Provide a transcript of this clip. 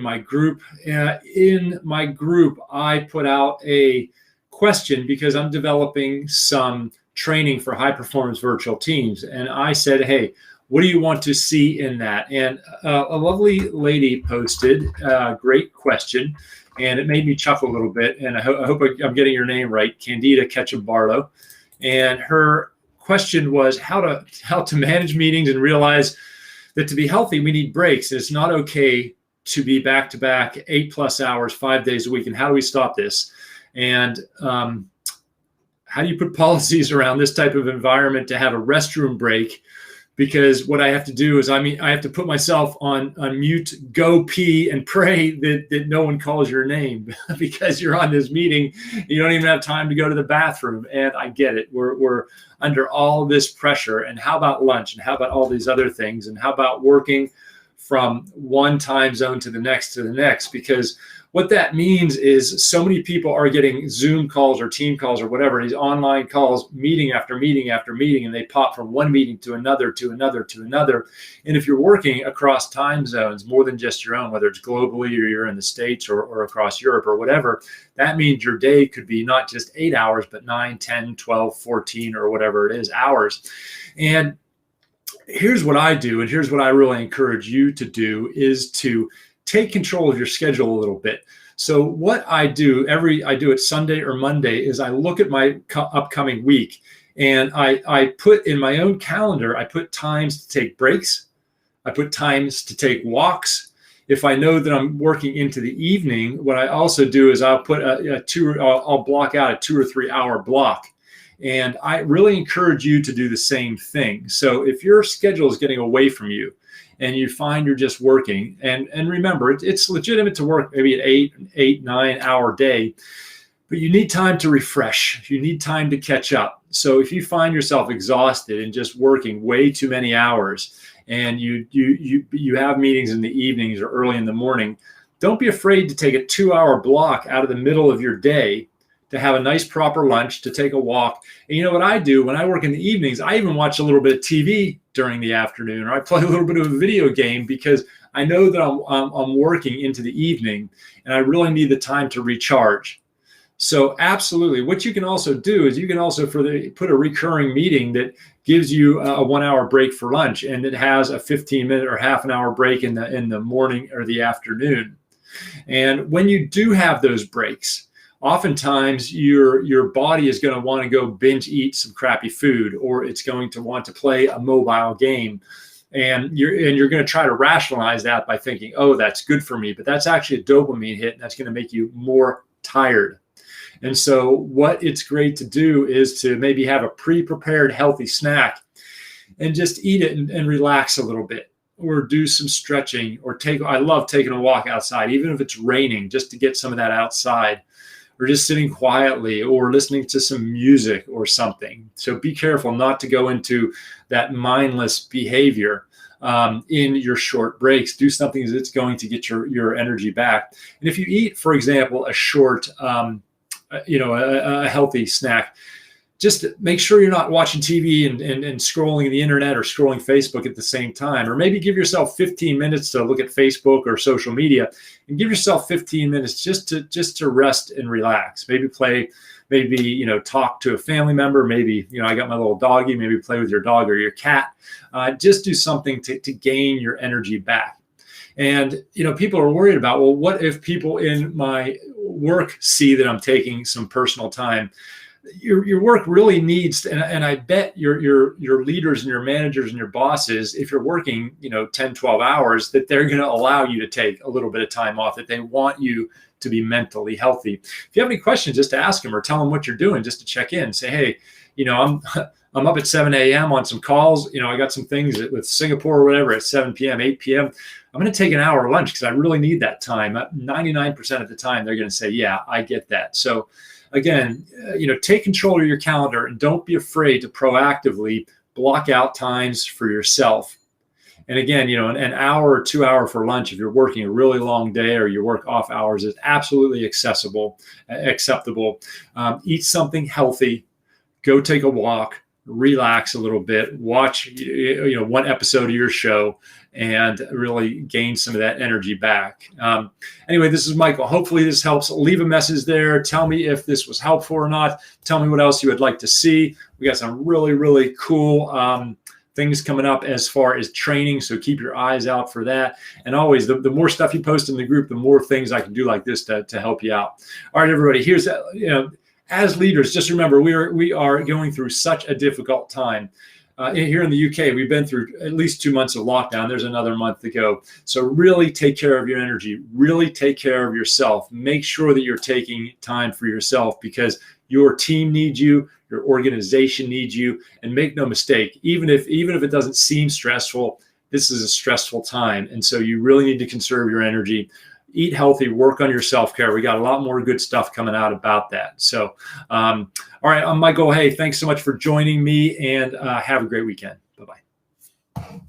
my group. In my group, I put out a question because I'm developing some training for high performance virtual teams. And I said, hey, what do you want to see in that? And a lovely lady posted a great question, and it made me chuckle a little bit. And I hope I'm getting your name right, Candida Ketchum-Barlow. And her question was how to manage meetings and realize that to be healthy, we need breaks. And it's not okay to be back to back 8+ hours, 5 days a week. And how do we stop this? And how do you put policies around this type of environment to have a restroom break? Because what I have to do is, I have to put myself on mute, go pee, and pray that no one calls your name because you're on this meeting. You don't even have time to go to the bathroom. And I get it. We're under all this pressure. And how about lunch? And how about all these other things? And how about working from one time zone to the next? Because what that means is so many people are getting Zoom calls or team calls or whatever, these online calls, meeting after meeting after meeting, and they pop from one meeting to another, to another, to another. And if you're working across time zones, more than just your own, whether it's globally or you're in the States or across Europe or whatever, that means your day could be not just 8 hours, but 9, 10, 12, 14, or whatever it is, hours. And here's what I do, and here's what I really encourage you to do, is to take control of your schedule a little bit. So what I do I do it Sunday or Monday, is I look at my upcoming week, and I put in my own calendar, I put times to take breaks. I put times to take walks. If I know that I'm working into the evening, what I also do is I'll put I'll block out a 2 or 3 hour block. And I really encourage you to do the same thing. So if your schedule is getting away from you, and you find you're just working, and remember, it's legitimate to work maybe an 8, 9 hour day, but you need time to refresh. You need time to catch up. So if you find yourself exhausted and just working way too many hours, and you have meetings in the evenings or early in the morning, don't be afraid to take a 2 hour block out of the middle of your day to have a nice proper lunch, to take a walk. And you know what I do when I work in the evenings? I even watch a little bit of TV during the afternoon, or I play a little bit of a video game, because I know that I'm working into the evening, and I really need the time to recharge. So absolutely. What you can also do is you can also put a recurring meeting that gives you a 1 hour break for lunch, and it has a 15-minute or half an hour break in the morning or the afternoon. And when you do have those breaks, oftentimes your body is going to want to go binge eat some crappy food, or it's going to want to play a mobile game. And you're going to try to rationalize that by thinking, oh, that's good for me. But that's actually a dopamine hit, and that's going to make you more tired. And so what it's great to do is to maybe have a pre-prepared healthy snack and just eat it and relax a little bit, or do some stretching, or I love taking a walk outside, even if it's raining, just to get some of that outside, or just sitting quietly, or listening to some music or something. So be careful not to go into that mindless behavior in your short breaks. Do something that's going to get your energy back. And if you eat, for example, a short, a healthy snack, just make sure you're not watching TV and scrolling the internet or scrolling Facebook at the same time. Or maybe give yourself 15 minutes to look at Facebook or social media, and give yourself 15 minutes just to rest and relax. Maybe talk to a family member. Maybe, I got my little doggy, maybe play with your dog or your cat. Just do something to gain your energy back. And, people are worried about, well, what if people in my work see that I'm taking some personal time? Your work really needs, and I bet your leaders and your managers and your bosses, if you're working 10, 12 hours, that they're going to allow you to take a little bit of time off, that they want you to be mentally healthy. If you have any questions, just ask them, or tell them what you're doing, just to check in. Say, hey, I'm up at 7 a.m. on some calls. I got some things with Singapore or whatever at 7 p.m., 8 p.m. I'm going to take an hour lunch because I really need that time. 99% of the time, they're going to say, yeah, I get that. So again, take control of your calendar, and don't be afraid to proactively block out times for yourself. And again, an hour or 2 hour for lunch, if you're working a really long day or you work off hours, is absolutely acceptable. Eat something healthy, go take a walk, relax a little bit, watch one episode of your show, and really gain some of that energy back. Anyway, this is Michael. Hopefully this helps. Leave a message there. Tell me if this was helpful or not. Tell me what else you would like to see. We got some really, really cool things coming up as far as training. So keep your eyes out for that. And always, the more stuff you post in the group, the more things I can do like this to help you out. All right, everybody, here's as leaders, just remember, we are going through such a difficult time. Here in the UK, we've been through at least 2 months of lockdown. There's another month to go. So really take care of your energy. Really take care of yourself. Make sure that you're taking time for yourself, because your team needs you, your organization needs you. And make no mistake, even if it doesn't seem stressful, this is a stressful time. And so you really need to conserve your energy. Eat healthy, work on your self-care. We got a lot more good stuff coming out about that. So, all right, I'm Michael. Hey, thanks so much for joining me, and have a great weekend. Bye-bye.